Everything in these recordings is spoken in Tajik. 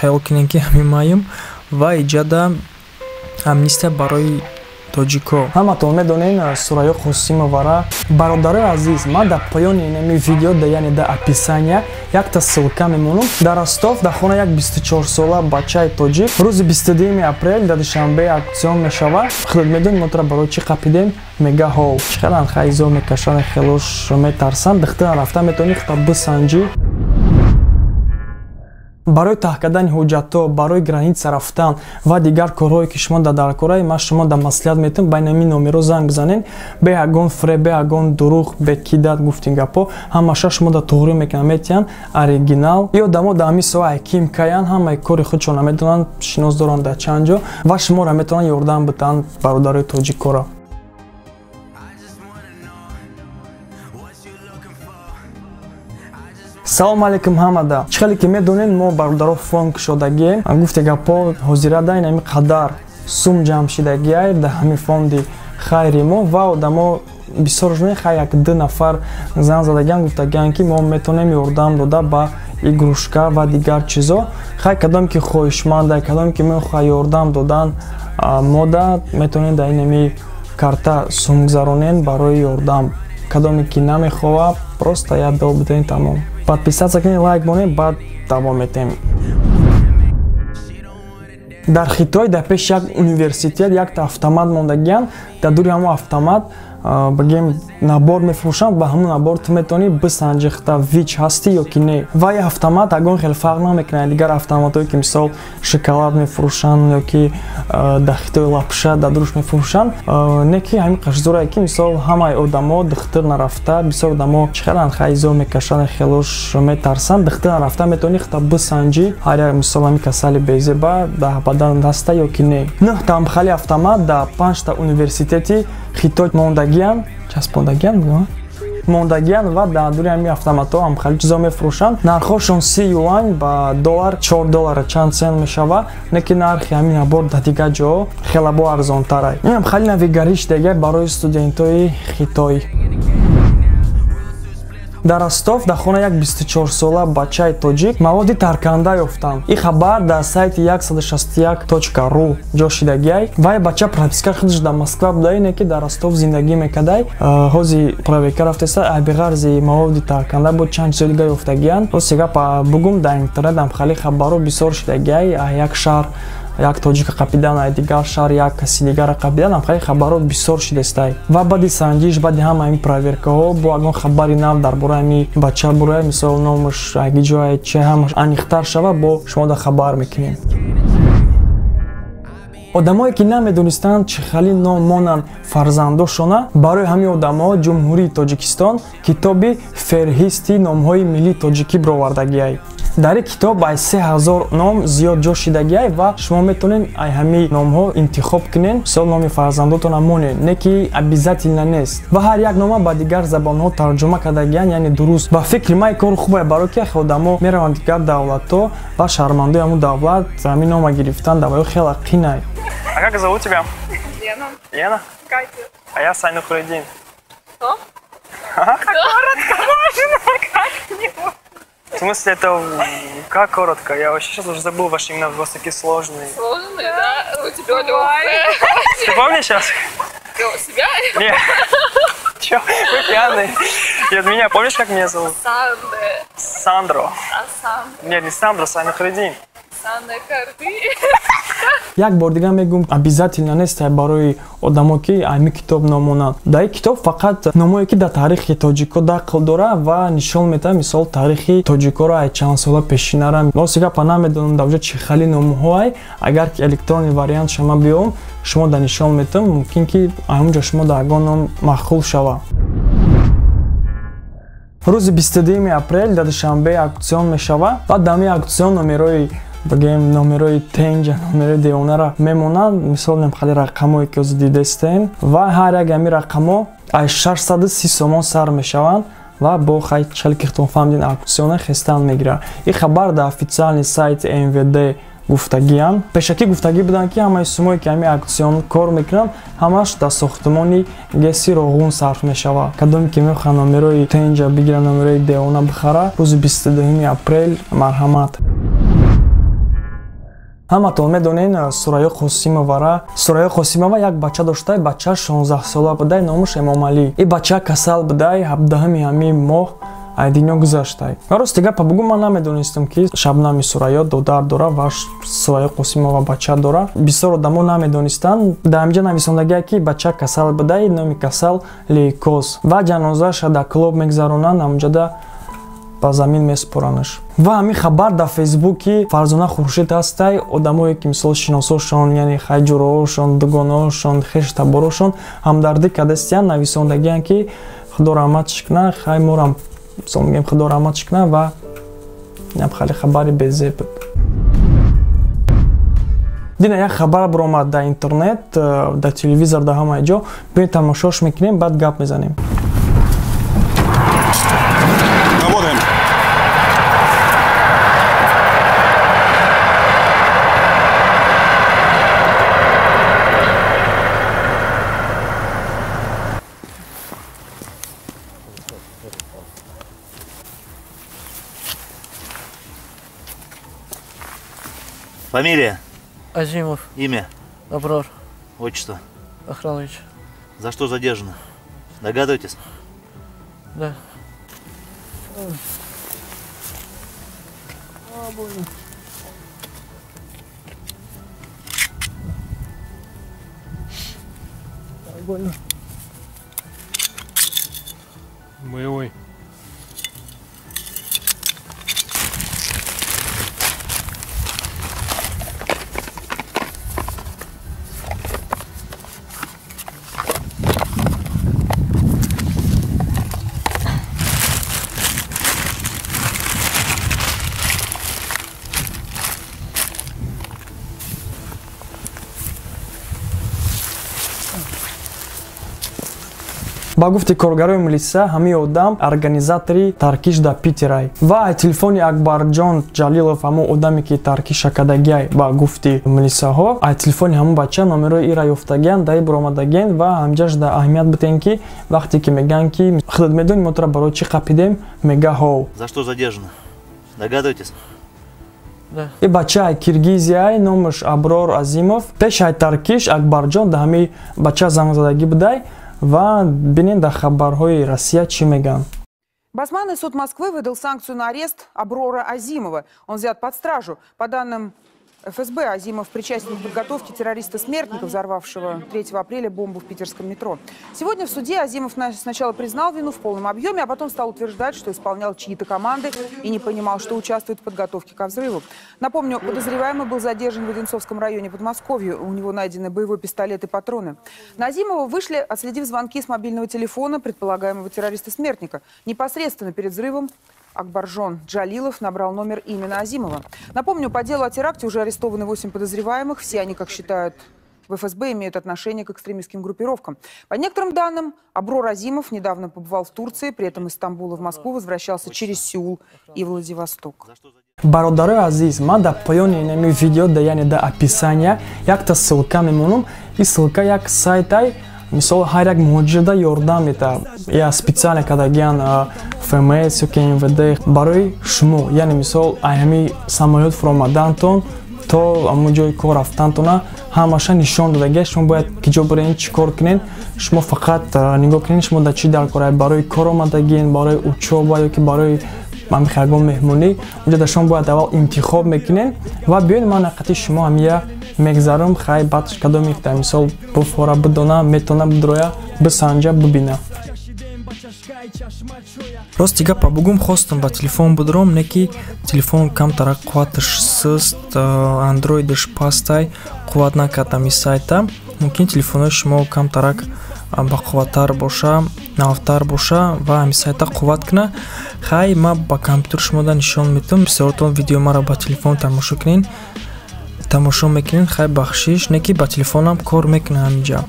хаёл кинем ки ҳамин маим ва иҷада амнистия барои тоҷико. Ҳаматон медонен Сурайё Қосимовара. Бародарои азиз, ман дар поёни инами видео яъне дар описания якта ссилка мемонам. Дар Ростов дар хона як 24-сола бачаи тоҷик рӯзи 22 апрел дар душанбе ауксион мешавад. Худод медонед мо тора барои чи қапидем мега ҳол. Чиқадар хайзо мекашанд хелош метарсанд. Дихтар рафта метавонӣ хита бисанҷӣ. Барои таҳ кардани ҳуҷҷатҳо, барои граница рафтан ва дигар корҳое ки шумо дар кораи ман шумо дар маслиҳат метавонед ба инами номеро занг бизанед. Бе ягон фреб, бе ягон дурӯғ, бе кидат гуфтин гапҳо ҳамаша шумо дар туғрӣ мекунанд метиян оригинал. Ё одамо дар ҳамин соҳа ҳаким каян, ҳамаи кори худшон метавонанд шинос доранд дар чанд ҷо ва шуморо метавонанд ёрдам бидиҳанд бародарои тоҷикора. Салом алейкум ҳамада. Чӣ хеле ки медонед мо бародаро фонд кушодагием. Гуфте гапҳо ҳозирада инами қадар сум ҷамъ шидагиай дар ҳамин фонди хайри мо ва одамо бисёр жуне хай як ду нафар занг задагиан гуфтагиан ки мо метавонем ёрдам дода ба игрушка ва дигар чизо. Хай кадом ки хоҳишманда, кадом ки мехоҳад ёрдам додан мода метавонед дар инами карта сум гузаронед барои ёрдам. Кадоме ки намехоҳад просто як дол бидоед тамом. Подписаться кунед, лайк монед, баъд давом метем. Дар Хитой дар пеш як университет якта автомат мондагиан. Дар дури ҳамон автомат бигем набор мефурӯшанд. Ба ҳамон набор ту метавонӣ бисанҷӣ хита вич ҳастӣ ё ки не. Ва ин автомат ягон хеле фарқ намекунад дигар автоматҳое ки мисол шоколад мефурӯшанд ё ки дар Хитой лапша дар дурш мефурӯшанд. Не ки ҳамин қашзорае ки мисол ҳамаи одамо духтар нарафта, бисёр одамо чихелан хайзо мекашанд хелош метарсанд. Духтар нарафта метавонӣ хита бисанҷӣ ҳар як мисол ҳамин касали безеба дар бадан даста ё ки не. 9 та амхали автомат дар 5 та университети Хитой мондагиан, часпондагиан мондагиан ва дар дури ҳамин автоматҳо амхали чизо мефурӯшанд. Нархҳошон 30 юань ба доллар, 4 доллар чанд сент мешава. Не ки нархи ҳамин набор дар дигар ҷоҳо хеле бо арзонтарай. Ин амхали навигариш дегар барои студентҳои Хитой. Дар Ростов дар хона як 24-сола бачаи тоҷик маводи тарканда ёфтанд. Ин хабар дар сайти 161.ru ҷо шидагиай. Вай бача прописка худаш дар Москва будай, не ки дар Ростов зиндагӣ мекардай. ҳози проверка рафтеса абиғарзи маводи тарканда бо чанд чизи дигар ёфтагиан. Сега бугум дар интернет амхали хабарҳо бисёр шидагиай. Як шаҳр як тоҷика қапидан, дигар шаҳр як каси дигара қапидан, амхали хабарҳо бисёр шидестай. Ва баъди санҷиш, баъди ҳама ин проверкаҳо бо ягон хабари нав дар бораи ҳамин бача бурая, мисол номаш аги ҷоя чи ҳамаш аниқтар шава, бо шумо дар хабар мекунем. Одамое ки намедонистанд чӣ хели ном монанд фарзандошона, барои ҳамин одамоҳо ҷумҳурии Тоҷикистон китоби феҳристи номҳои миллии тоҷикӣ бировардагиай. Дар ин китоб ай 3000 ном зиёд ҷо шидагиай ва шумо метавонед ай ҳамин номҳо интихоб кунед, мисол номи фарзандотона монед, не ки обязательно нест. Ва ҳар як нома ба дигар забонҳо тарҷума кардагиан, яъне дуруст. Ва фикри ман кори хубе, барои ки одамо мераванд дигар давлатҳо ва шаҳрвандои ҳамон давлат ҳамин нома гирифтан давои хеле қинай. А как зовут тебя? Лена. Лена? Катя. А я Сайнухридин. Что? Коротко можно, как-нибудь. В смысле, это как коротко? Я вообще сейчас уже забыл ваши имена, у вас такие сложные. Сложные, да? У тебя легкое. Ты помнишь сейчас? Себя? Нет. Чё? Вы пьяный. И от меня, помнишь, как меня зовут? Санде. Сандро. Санде. Нет, не Сандро, Сайнухридин. Санде Карди. Як бор дигар мегум, обязательно нест барои одамо ки ами китоб номонанд. Дар ин китоб фақат номое ки дар таърихи тоҷико дақл дора ва нишон метавад, мисол таърихи тоҷикоро ай чанд сола пешинара. Мо сега па намедонам дар ҷо чӣ хели номҳоай, агар ки электронни вариант шама биём, шумо дар нишон метавад, мумкин ки ҳамонҷо шумо дар ягон ном маххул шава. Рӯзи 22 апрел дар душанбе ауксион мешава ва дар ҳамин ауксион номерои бигем номерои тенҷа, номерои девонара мемонанд. Мисол намхали рақамое ки ҳозир дидестем ва ҳар як ҳамин рақамҳо ай 630 сомон сар мешаванд ва бо хай чали ки хитон фаҳмидин ауксиона хестан мегирад. Ин хабар дар официални сайти МВД гуфтагиан. Пешакӣ гуфтагӣ буданд ки ҳамаи сумое ки ҳамин ауксион кор мекунанд, ҳамаш дар сохтмони ГЭСи Роғун сарф мешавад. Кадоме ки мехоҳад номерои тенҷа бигира, номерои девона бихара, рӯзи 22 апрел марҳамат. ҳаматон медонен Сурайё Қосимова як бача доштай, бача 16 сола будай, номаш Эмомалӣ. И бача касал будай, 17 ҳамин моҳ ай дунё гузаштай. Ростига па бугум ман намедонистам ки Шабнами Сурайё додар дора ва Сурайё Қосимова бача дора. Бисёр одамо намедонистанд. Дар ҳамҷа нависондагие ки бача касал будай, номи касал лейкоз ва ҷанозаша дар клуб мегзаронанд, ҳамҷада ба замин месупоранаш. Ва ҳамин хабар дар фейсбуки Фарзона Хуршид ҳастай, одамое ки мисол шиносошон, яъне хайҷуроошон, дугонаошон, хештаборошон ҳамдардӣ кардастиянд, нависондагиянд ки Худо раҳматш кунад, хай морам мисол мегем Худо раҳматш кунад ва ям хеле хабари безеб буд. Дина як хабар биромад дар интернет, дар телевизор, дар ҳамаи ҷо. Биёед тамошош мекунем, баъд гап мезанем. Фамилия? Азимов. Имя? Аброр. Отчество? Охранович. За что задержаны? Догадываетесь? Да. Больно. Боевой. Ба гуфти коргарои милиса, ҳамин одам организатори таркиш дар Питерай. Ва ай телефони Акбарҷон Ҷалилов, ҳамон одаме ки таркиша кардагиай, ба гуфти милисаҳо, ай телефони ҳамон бача номерои ира ёфтагиянд, даи биромадагиянд ва ҳамҷаш да аҳамият битен ки вақте ки меган ки худод медонӣ мо тора барои чӣ қапидем, мега ҳов. За что задержаны? Догадываетесь? Да. И бача ай Киргизияй, номаш Аброр Азимов. Пеш ай таркиш Акбарҷон да ҳамин бача зангзадагӣ будай. Ва бинем дар хабарҳои Россия чӣ меган. Басманный суд Москвы выдал санкцию на арест Аброра Азимова. Он взят под стражу. По данным ФСБ, Азимов причастен к подготовке террориста-смертника, взорвавшего 3 апреля бомбу в питерском метро. Сегодня в суде Азимов сначала признал вину в полном объеме, а потом стал утверждать, что исполнял чьи-то команды и не понимал, что участвует в подготовке ко взрыву. Напомню, подозреваемый был задержан в Одинцовском районе Подмосковья. У него найдены боевой пистолет и патроны. На Азимова вышли, отследив звонки с мобильного телефона предполагаемого террориста-смертника. Непосредственно перед взрывом Акбарджон Джалилов набрал номер именно Азимова. Напомню, по делу о теракте уже арестованы 8 подозреваемых. Все они, как считают в ФСБ, имеют отношение к экстремистским группировкам. По некоторым данным, Аброр Азимов недавно побывал в Турции, при этом из Стамбула в Москву возвращался через Сеул и Владивосток. Бародарои азиз, ман дар поёни инами видео да яъне дар описания якта ссилка мемонам. И ссилка як сайтай, мисол ҳар як муҳоҷирда ёрдам мета. Я специально кардагиян ФМС ё ки МВД барои шумо, яъне мисол ҳамин самолёт фуромадантон то ҳамон ҷои кор рафтантона ҳамаша нишон додагия. Шумо бояд ки ҷо бурен чӣ кор кунен, шумо фақат нигоҳ кунен шумо дар чӣ дар кора, барои кор омадагин, барои учоба ё ки барои мамихагон меҳмонӣ. Унҷо дар шумо бояд аввал интихоб мекунен ва биёед ман ҳақиқати шумо ҳамия мегзарам. Хай баъд кадоме ки мисол буфора бидона, метона бидроя, бисанҷа, бибина. Рости гапа бугум хостам ба телефон бидром, не ки телефон камтара қувваташ суст, андроидаш пастай, қувват накард ҳамин сайта. Мумкин телефонои шумо камтарак бақувваттар боша, навтар боша ва ҳамин сайта қувват куна. Хай ман ба компютер шумода нишон метавам. Бисёртон видео маро ба телефон тамошо кунен. Тамошо мекунен, хай бахшиш, не ки ба телефонам кор мекунам ҳаминҷа.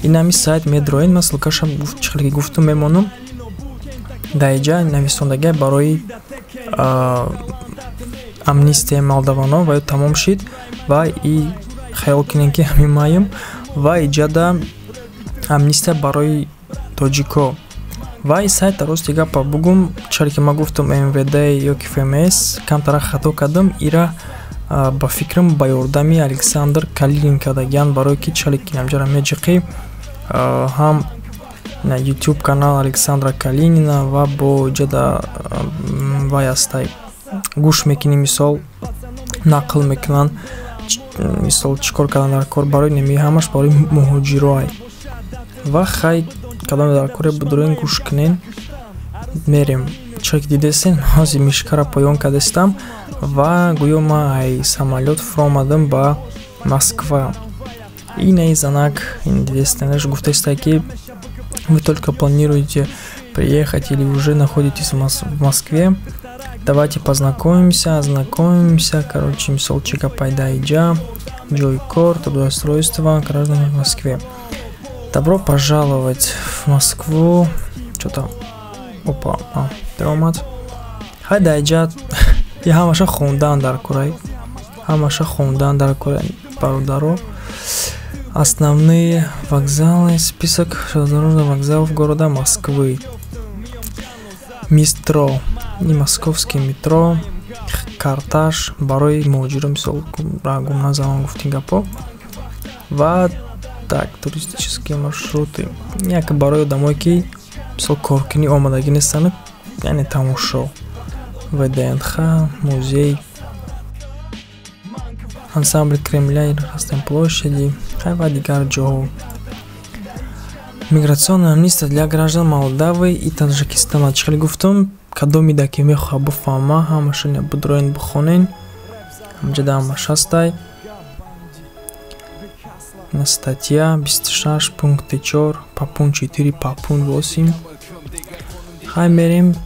Ин ҳамин сайт медроен, ман ссилкашам чӣ хеле гуфтам мемонам. Дар инҷа нависондагӣ барои амнистияи молдаванон ва тамом шид ва и хаёл кунем ки ҳамин маем ва инҷада амнистия барои тоҷико. Ва ин сайт рости гапа бугум чаре ки ман гуфтам МВД ё ки ФМС камтара хато кардам, ира ба фикрам ба ёрдами Александр Калинин кардагиянд барое ки чалеки намҷара меҷиқи ҳам на YouTube канал Александра Калинина ва бо ҷада вай астай гӯш мекунӣ мисол нақл мекунанд мисол чикор кардан дар кор барои неми ҳамаш барои муҳоҷироай ва хай кадом дар коре будурен гӯш кунен мерем чак дидесен ҳози мишкара поён кардестам ва гӯё ма ай самолёт фуромадам ба Москва и наизанак дидестенаш гуфтестай ки вы только планируете приехать или уже находитесь в Москве, давайте познакомимся, ознакомимся, короче, мисол чика пайда иджа, джой кор, трудоустройство граждан в Москве. Добро пожаловать в Москву. Что там? Опа, драмат. Хайда иджа, я хамаша хундан дар курай. Хамаша хундан дар курай, бародаро. Основные вокзалы, список железнодорожных вокзалов города Москвы. Метро, не московский метро, картаж, барой муҳоҷирон мисол гумна заман гуфтин гапо. Ва так, туристические маршруты. Як барои одамое ки мисол коркунӣ омадагӣ нестанд, яъне тамошо. ВДНХ, музей, ансамбль Кремля и Красной площади, ва дигар ҷоҳо. Миграционная амнистия для граждан Молдавии и Таджикистана. Чили гуфтум, кадоми даки мехоҳа буфаҳма, ҳамашони будроен бухонен. Ҳамҷада ҳамаш ҳастай. Статья 26.4 по пункт 4 по пункт 8. Хай мерем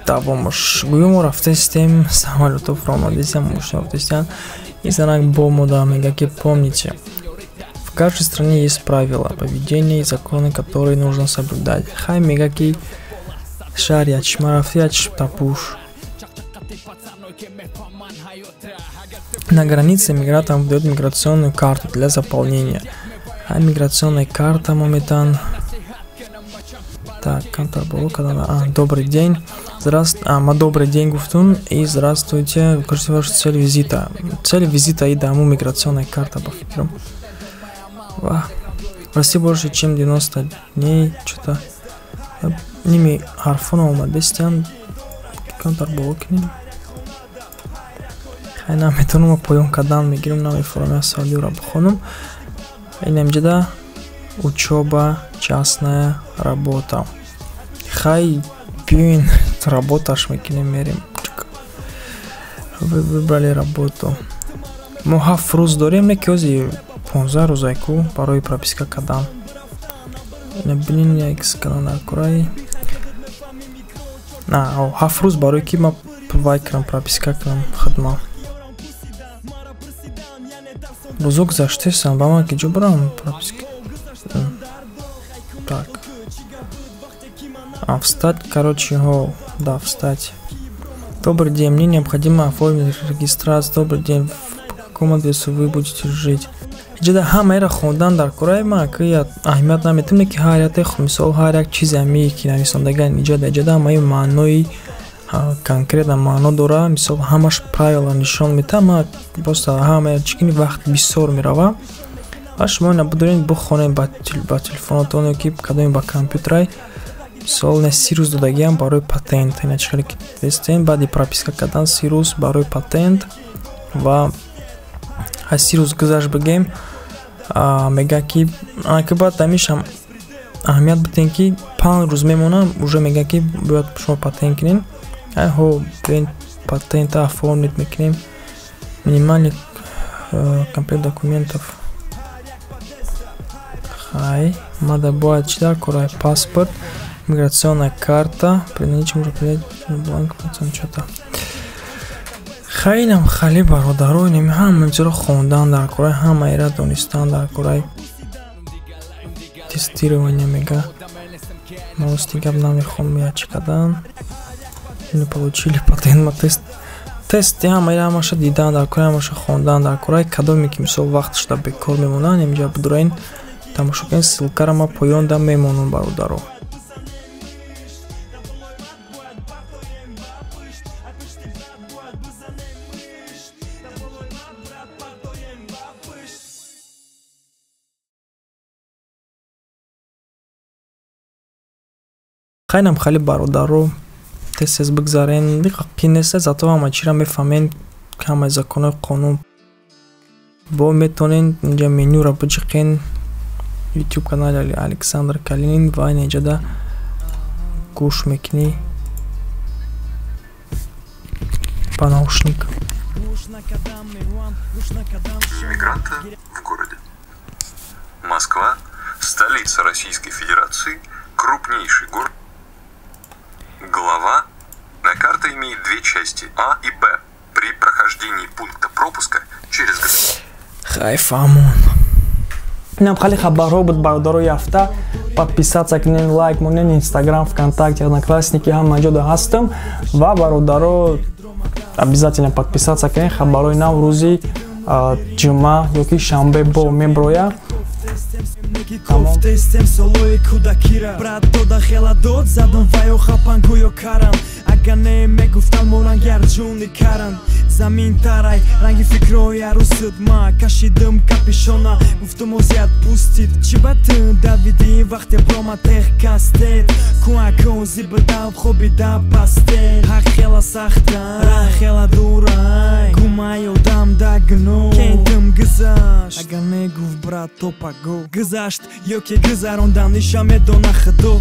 давомаш. Гӯё рафтестем самолётов ромадесиам мушно рафтестиан. И занак бо мода мегаки помните. В каждой стране есть правила поведения и законы, которые нужно соблюдать. Хай мегаки шарьяч, шмарафьяч, тапуш. На границе мигрантам выдают миграционную карту для заполнения. А миграционная карта моментан. Так, добрый день. Добрый день, Гуфтун, и здравствуйте. Укажите вашу цель визита. Цель визита и даму миграционная карта по фикрам. В России больше чем 90 дней. Что-то ними харфоном мадестян. Контар блокни. Хай нам метонума поём кадан мигирим нам информация саудиура бухонум. И немджеда учеба, частная работа. Хай пьюин работаш мекинем мерим. Вы выбрали работу. Моҳафт рӯз дорем не кёзи 15 рӯзайку барои прописка кадан. Набинин якс кадан дар курай. На 7 рӯз барои ки ма вай кардам прописка кардам хидма. Рӯзо гузаштасан ба ман ки ҷо барам прописка. Так. Встать, короче, да, встать. Добрый день, мне необходимо оформить регистрацию. Добрый день, в каком адресу вы будете жить? Ҷада ҳамаеро хондан дар кораи ма ки аҳамият наметим ки ҳар як мисол ҳар як чизе ки нависондаган иҷода ҳамаи маънои конкретна маъно дора. Мисол ҳамаш правила нишон метам. Ма просто ҳамаеро чикини вақт бисёр мерава. Ва шумо набудорен бухонед ба телефонотон ки кадоми ба компютерай. Мисол не 30 рӯз додагиам барои патент. Иначе хеле ки дестем баъди прописка кардан 30 рӯз барои патент ва 30 рӯз гузашт бигем мега ки акибат дамишам аҳамият битен ки 5 рӯз мемонам уже мега ки бояд шумо патент кунен. Айҳо бен патента оформить мекунем. Минимальный комплект документов. Хай мада бояд чидар курай паспорт, миграционная карта, при наличии можно принять бланк, что-то. Хайнам хали бародарой неми ҳама инҷоро хондан дар кораи ҳамаеро донистан дар кораи тестирование мега. Новости гап намехом я чекадан. Не получили патент ма тест ҳамаеро ҳамаша дидан дар кораи ҳамаша хондан дар кораи кадоме ки мисол вақт шуда бекор мемонанд инҷа будураин тамошо кунед. Ссилкаро ма поён дам мемонам бародаро. хайнам хали бародаро тез бигзарен кинеса зато ҳама чира мефаҳмен ҳамаи законои қонун бо метонен инҷа менюра биҷиқен YouTube канали Александр Калинин ва инҷада гӯш мекунӣ по наушник. Иммигранты в городе. Москва, столица Российской Федерации, крупнейший город. Глава на карта имеет две части А и Б. При прохождении пункта пропуска через границу. Хайфамон. Нам хали хабарҳо буд бародарои ҳафта. Подписаться кунен, лайк монен, Инстаграм, ВКонтакте, Одноклассники ҳама ҷода ҳастам. Ва бародаро обязательно подписаться кунен. Хабарҳои нав рӯзи ҷумъа ёки шанбе бо меброя. Тестем солои кӯдакира брат дода хела дод задам ваё хапан гӯё карам агар не мегуфтам морангар ҷуни каран замин тарай ранги фикрои арусуд ма кашидам капишона гуфтум озят пустид чӣ батин давиди вақте брома тех кастед кӯакон зибадав хобида пастед ҳақ хела сахта ра хела дурай гумай одам да гно кентам гузашт агар негуфт брат топаго гузашт ёке гузарондам ниша медона худо